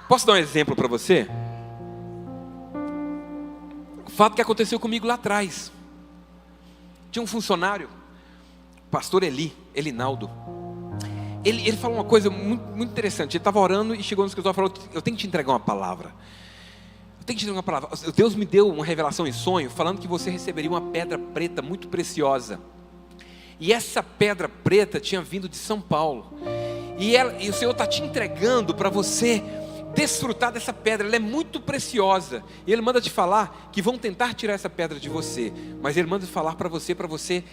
Posso dar um exemplo para você? O fato que aconteceu comigo lá atrás. Tinha um funcionário, pastor Elinaldo. Ele falou uma coisa muito interessante. Ele estava orando e chegou no escritório e falou: eu tenho que te entregar uma palavra. Deus me deu uma revelação em sonho, falando que você receberia uma pedra preta muito preciosa. E essa pedra preta tinha vindo de São Paulo. E o Senhor está te entregando para você desfrutar dessa pedra. Ela é muito preciosa. E Ele manda te falar que vão tentar tirar essa pedra de você, mas Ele manda falar para você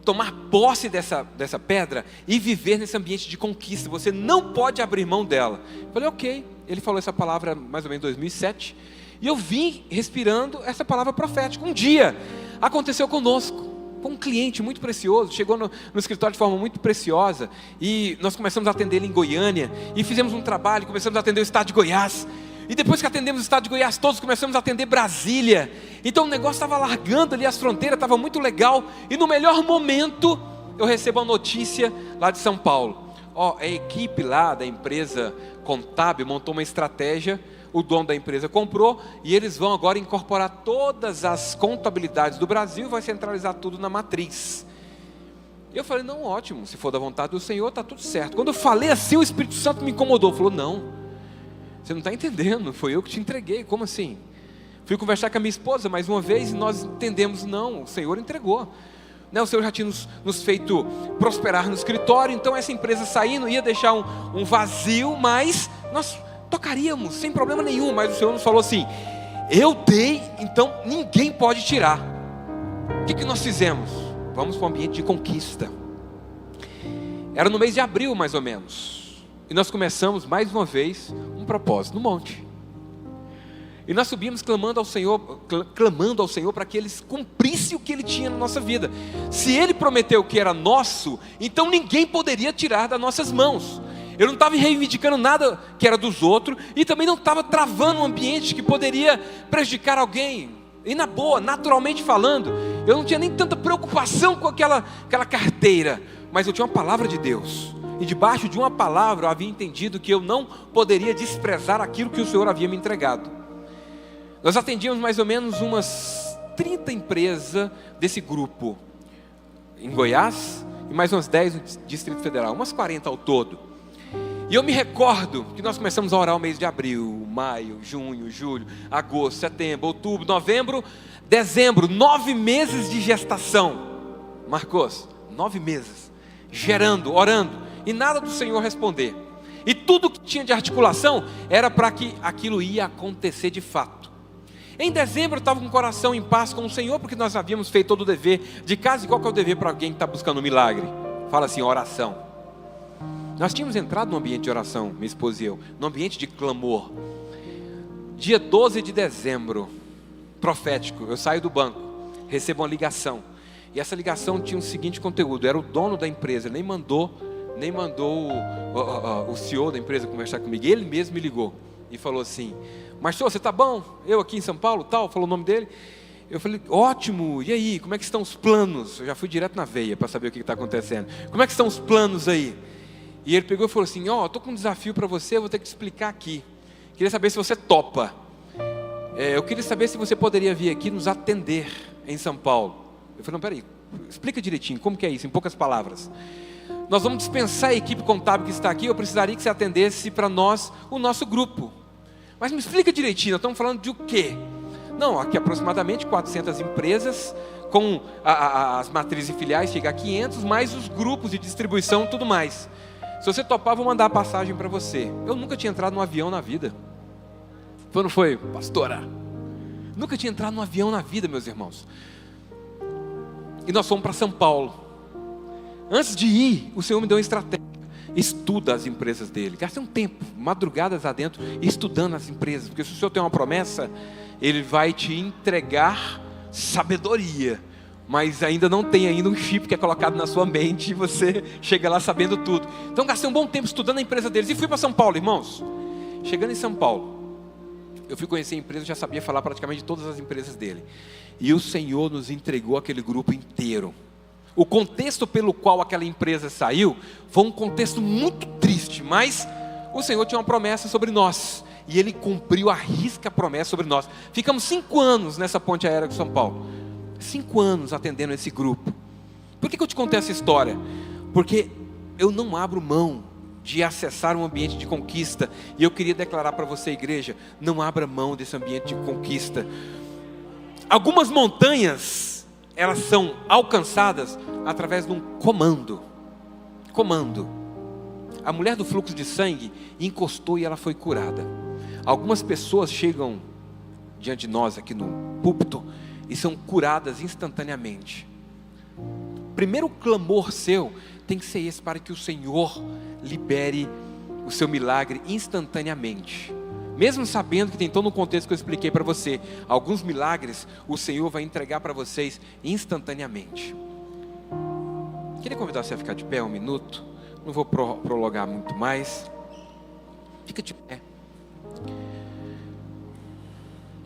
tomar posse dessa pedra e viver nesse ambiente de conquista. Você não pode abrir mão dela. Eu falei: ok. Ele falou essa palavra mais ou menos em 2007. E eu vim respirando essa palavra profética. Um dia aconteceu conosco, com um cliente muito precioso. Chegou no escritório de forma muito preciosa. E nós começamos a atender ele em Goiânia. E fizemos um trabalho, começamos a atender o estado de Goiás. E depois que atendemos o estado de Goiás todos, começamos a atender Brasília. Então o negócio estava largando ali as fronteiras, estava muito legal. E no melhor momento, eu recebo a notícia lá de São Paulo: a equipe lá da empresa contábil montou uma estratégia, o dono da empresa comprou, e eles vão agora incorporar todas as contabilidades do Brasil, vai centralizar tudo na matriz. Eu falei: não, ótimo, se for da vontade do Senhor, está tudo certo. Quando eu falei assim, o Espírito Santo me incomodou, falou: não, você não está entendendo, foi eu que te entreguei. Como assim? Fui conversar com a minha esposa mais uma vez e nós entendemos: não, o Senhor entregou. O Senhor já tinha nos feito prosperar no escritório, então essa empresa saindo ia deixar um vazio, mas nós tocaríamos sem problema nenhum. Mas o Senhor nos falou assim: eu dei, então ninguém pode tirar. O que nós fizemos? Vamos para um ambiente de conquista. Era no mês de abril mais ou menos, e nós começamos mais uma vez um propósito no monte. E nós subimos clamando ao Senhor para que Ele cumprisse o que Ele tinha na nossa vida. Se Ele prometeu que era nosso, então ninguém poderia tirar das nossas mãos. Eu não estava reivindicando nada que era dos outros, e também não estava travando um ambiente que poderia prejudicar alguém. E na boa, naturalmente falando, eu não tinha nem tanta preocupação com aquela carteira, mas eu tinha uma palavra de Deus. E debaixo de uma palavra eu havia entendido que eu não poderia desprezar aquilo que o Senhor havia me entregado. Nós atendíamos mais ou menos umas 30 empresas desse grupo em Goiás, e mais umas 10 no Distrito Federal, umas 40 ao todo. E eu me recordo que nós começamos a orar o mês de abril, maio, junho, julho, agosto, setembro, outubro, novembro, dezembro, 9 meses de gestação. Marcos, 9 meses, gerando, orando, e nada do Senhor responder. E tudo que tinha de articulação era para que aquilo ia acontecer de fato. Em dezembro eu estava com o coração em paz com o Senhor, porque nós havíamos feito todo o dever de casa. E qual que é o dever para alguém que está buscando um milagre? Fala assim: oração. Nós tínhamos entrado no ambiente de oração, minha esposa e eu, no ambiente de clamor. Dia 12 de dezembro, profético, eu saio do banco, recebo uma ligação. E essa ligação tinha o seguinte conteúdo: era o dono da empresa, nem mandou o CEO da empresa conversar comigo. Ele mesmo me ligou e falou assim: Marcelo, você está bom? Eu aqui em São Paulo, tal, falou o nome dele. Eu falei: ótimo, e aí, como é que estão os planos? Eu já fui direto na veia para saber o que está acontecendo. Como é que estão os planos aí? E ele pegou e falou assim: estou com um desafio para você, eu vou ter que te explicar aqui. Queria saber se você topa. Eu queria saber se você poderia vir aqui nos atender em São Paulo. Eu falei: não, peraí, explica direitinho, como que é isso, em poucas palavras. Nós vamos dispensar a equipe contábil que está aqui, eu precisaria que você atendesse para nós, o nosso grupo. Mas me explica direitinho, nós estamos falando de o quê? Não, aqui aproximadamente 400 empresas, com as matrizes e filiais, chega a 500, mais os grupos de distribuição e tudo mais. Se você topar, vou mandar a passagem para você. Eu nunca tinha entrado num avião na vida. Foi ou não foi, pastora? Nunca tinha entrado num avião na vida, meus irmãos. E nós fomos para São Paulo. Antes de ir, o Senhor me deu uma estratégia. Estuda as empresas dele. Gastei um tempo, madrugadas adentro, estudando as empresas. Porque se o Senhor tem uma promessa, Ele vai te entregar sabedoria. Mas ainda não tem ainda um chip que é colocado na sua mente e você chega lá sabendo tudo. Então gastei um bom tempo estudando a empresa deles. E fui para São Paulo, irmãos. Chegando em São Paulo, eu fui conhecer a empresa, já sabia falar praticamente de todas as empresas dele. E o Senhor nos entregou aquele grupo inteiro. O contexto pelo qual aquela empresa saiu foi um contexto muito triste, mas o Senhor tinha uma promessa sobre nós. E Ele cumpriu à risca a promessa sobre nós. Ficamos 5 anos nessa ponte aérea de São Paulo. 5 anos atendendo esse grupo. Por que eu te contei essa história? Porque eu não abro mão de acessar um ambiente de conquista. E eu queria declarar para você, igreja, não abra mão desse ambiente de conquista. Algumas montanhas, elas são alcançadas através de um comando. A mulher do fluxo de sangue encostou e ela foi curada. Algumas pessoas chegam diante de nós aqui no púlpito e são curadas instantaneamente. Primeiro clamor seu tem que ser esse, para que o Senhor libere o seu milagre instantaneamente. Mesmo sabendo que tem todo um contexto que eu expliquei para você, alguns milagres o Senhor vai entregar para vocês instantaneamente. Queria convidar você a ficar de pé um minuto. Não vou prolongar muito mais. Fica de pé.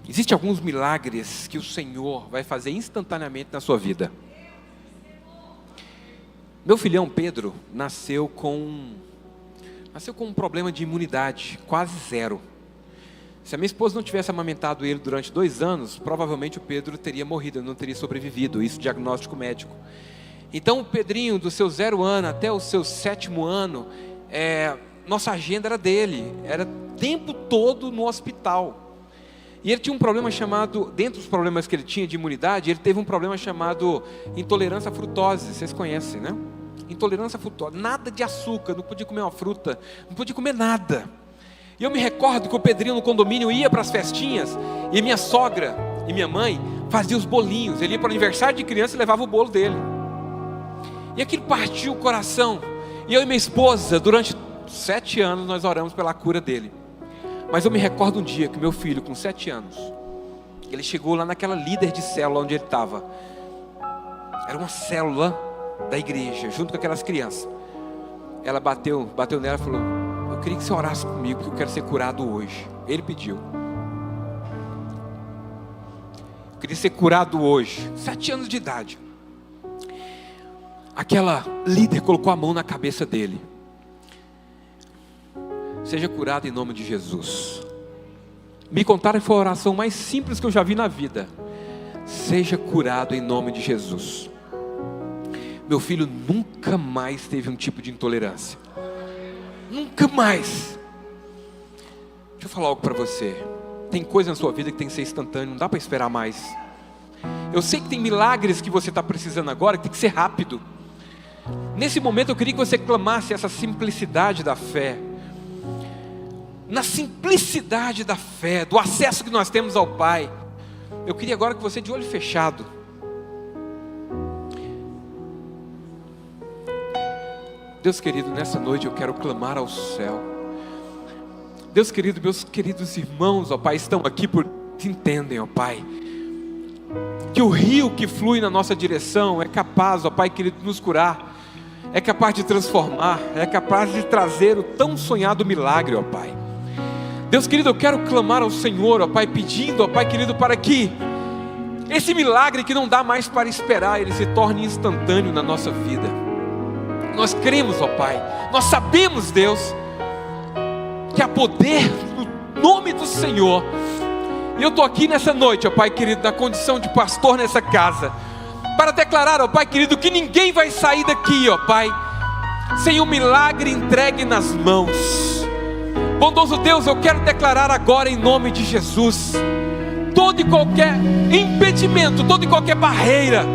Existem alguns milagres que o Senhor vai fazer instantaneamente na sua vida. Meu filhão Pedro nasceu com um problema de imunidade quase zero. Se a minha esposa não tivesse amamentado ele durante 2 anos, provavelmente o Pedro teria morrido, não teria sobrevivido. Isso, diagnóstico médico. Então o Pedrinho, do seu 0 ano até o seu 7º ano, nossa agenda era dele, era o tempo todo no hospital. E ele tinha um problema chamado, dentre os problemas que ele tinha de imunidade, ele teve um problema chamado intolerância à frutose. Vocês conhecem, né? Intolerância à frutose, nada de açúcar, não podia comer uma fruta, não podia comer nada. E eu me recordo que o Pedrinho no condomínio ia para as festinhas, e minha sogra e minha mãe faziam os bolinhos. Ele ia para o aniversário de criança e levava o bolo dele. E aquilo partiu o coração. E eu e minha esposa, durante 7 anos, nós oramos pela cura dele. Mas eu me recordo um dia que meu filho, com 7 anos, ele chegou lá naquela líder de célula onde ele estava. Era uma célula da igreja, junto com aquelas crianças. Ela bateu nela e falou: eu queria que você orasse comigo, porque eu quero ser curado hoje. Ele pediu. Eu queria ser curado hoje. 7 anos de idade. Aquela líder colocou a mão na cabeça dele. Seja curado em nome de Jesus. Me contaram que foi a oração mais simples que eu já vi na vida. Seja curado em nome de Jesus. Meu filho nunca mais teve um tipo de intolerância. Nunca mais. Deixa eu falar algo para você. Tem coisa na sua vida que tem que ser instantâneo, não dá para esperar mais. Eu sei que tem milagres que você está precisando agora, que tem que ser rápido. Nesse momento eu queria que você clamasse essa simplicidade da fé. Na simplicidade da fé, do acesso que nós temos ao Pai. Eu queria agora que você, de olho fechado, Deus querido, nessa noite eu quero clamar ao céu. Deus querido, meus queridos irmãos, ó Pai, estão aqui porque entendem, ó Pai, que o rio que flui na nossa direção é capaz, ó Pai querido, de nos curar, é capaz de transformar, é capaz de trazer o tão sonhado milagre, ó Pai. Deus querido, eu quero clamar ao Senhor, ó Pai, pedindo, ó Pai querido, para que esse milagre que não dá mais para esperar, ele se torne instantâneo na nossa vida. Nós cremos, ó Pai, nós sabemos, Deus, que há poder no nome do Senhor. E eu estou aqui nessa noite, ó Pai querido, na condição de pastor nessa casa, para declarar, ó Pai querido, que ninguém vai sair daqui, ó Pai, sem um milagre entregue nas mãos. Bondoso Deus, eu quero declarar agora em nome de Jesus, todo e qualquer impedimento, toda e qualquer barreira,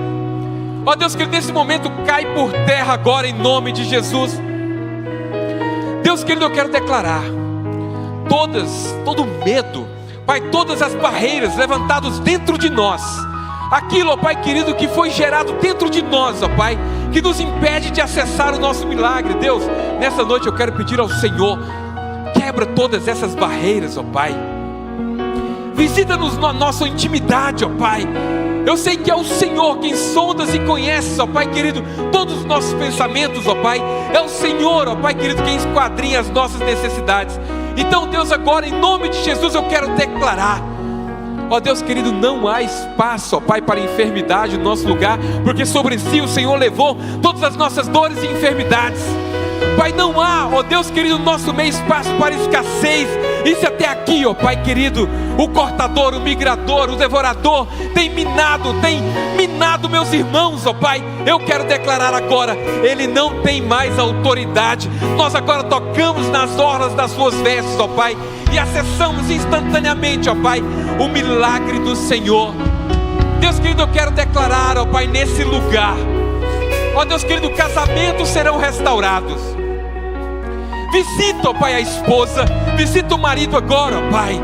ó Deus, que nesse momento cai por terra agora em nome de Jesus. Deus querido, eu quero declarar todo medo, Pai, todas as barreiras levantadas dentro de nós, aquilo, ó Pai querido, que foi gerado dentro de nós, ó Pai, que nos impede de acessar o nosso milagre. Deus, nessa noite eu quero pedir ao Senhor, quebra todas essas barreiras, ó Pai. Visita-nos na nossa intimidade, ó Pai. Eu sei que é o Senhor quem sondas e conhece, ó Pai querido, todos os nossos pensamentos, ó Pai. É o Senhor, ó Pai querido, quem esquadrinha as nossas necessidades. Então, Deus, agora em nome de Jesus eu quero declarar, ó Deus querido, não há espaço, ó Pai, para enfermidade no nosso lugar, porque sobre si o Senhor levou todas as nossas dores e enfermidades. Pai, não há, ó Deus querido, no nosso meio espaço para escassez. Isso até aqui, ó Pai querido, o cortador, o migrador, o devorador tem minado meus irmãos, ó Pai. Eu quero declarar agora, ele não tem mais autoridade. Nós agora tocamos nas orlas das suas vestes, ó Pai, e acessamos instantaneamente, ó Pai, o milagre do Senhor. Deus querido, eu quero declarar, ó Pai, nesse lugar, ó Deus querido, casamentos serão restaurados. Visita, ó Pai, a esposa, visita o marido agora, ó Pai.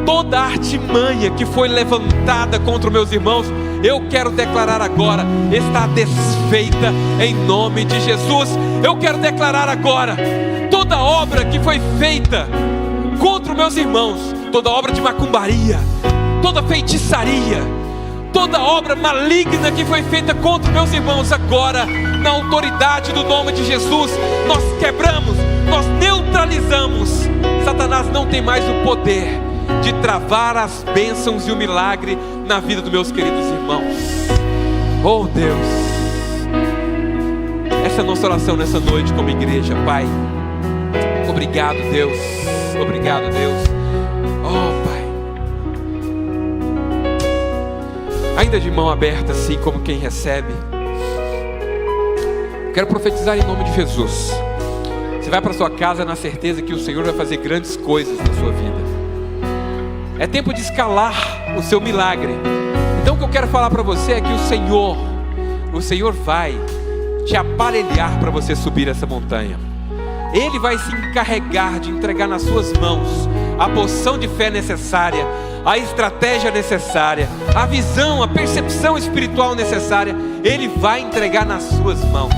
Toda a artimanha que foi levantada contra os meus irmãos, eu quero declarar agora, está desfeita em nome de Jesus. Eu quero declarar agora, toda obra que foi feita contra os meus irmãos, toda obra de macumbaria, toda feitiçaria, toda obra maligna que foi feita contra meus irmãos, agora, na autoridade do nome de Jesus, nós quebramos, nós neutralizamos. Satanás não tem mais o poder de travar as bênçãos e o milagre na vida dos meus queridos irmãos. Oh Deus, essa é a nossa oração nessa noite como igreja, Pai. Obrigado, Deus. Obrigado, Deus. Oh Pai, ainda de mão aberta, assim como quem recebe, quero profetizar em nome de Jesus. Você vai para sua casa na certeza que o Senhor vai fazer grandes coisas na sua vida. É tempo de escalar o seu milagre. Então o que eu quero falar para você é que o Senhor vai te aparelhar para você subir essa montanha. Ele vai se encarregar de entregar nas suas mãos a porção de fé necessária, a estratégia necessária, a visão, a percepção espiritual necessária. Ele vai entregar nas suas mãos.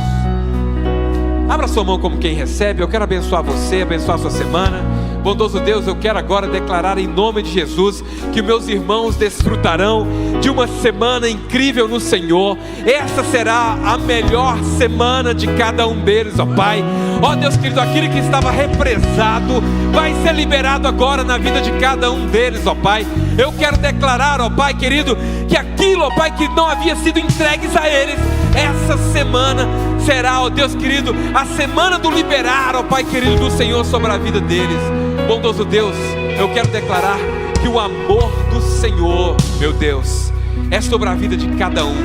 Abra sua mão como quem recebe. Eu quero abençoar você, abençoar a sua semana. Bondoso Deus, eu quero agora declarar em nome de Jesus que meus irmãos desfrutarão de uma semana incrível no Senhor. Essa será a melhor semana de cada um deles, ó Pai. Ó Deus querido, aquilo que estava represado vai ser liberado agora na vida de cada um deles, ó Pai. Eu quero declarar, ó Pai querido, que aquilo, ó Pai, que não havia sido entregues a eles, essa semana será, ó Deus querido, a semana do liberar, ó Pai querido, do Senhor sobre a vida deles. Bondoso Deus, eu quero declarar que o amor do Senhor, meu Deus, é sobre a vida de cada um.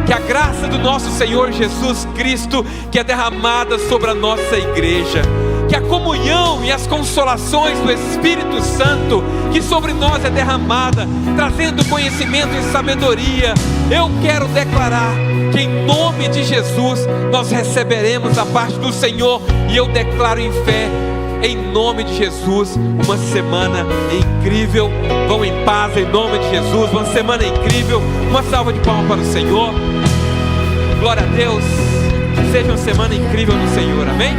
Que a graça do nosso Senhor Jesus Cristo, que é derramada sobre a nossa igreja, que a comunhão e as consolações do Espírito Santo, que sobre nós é derramada, trazendo conhecimento e sabedoria. Eu quero declarar que em nome de Jesus nós receberemos a parte do Senhor. E eu declaro em fé, em nome de Jesus, uma semana incrível. Vão em paz em nome de Jesus, uma semana incrível. Uma salva de palmas para o Senhor. Glória a Deus. Seja uma semana incrível no Senhor, amém?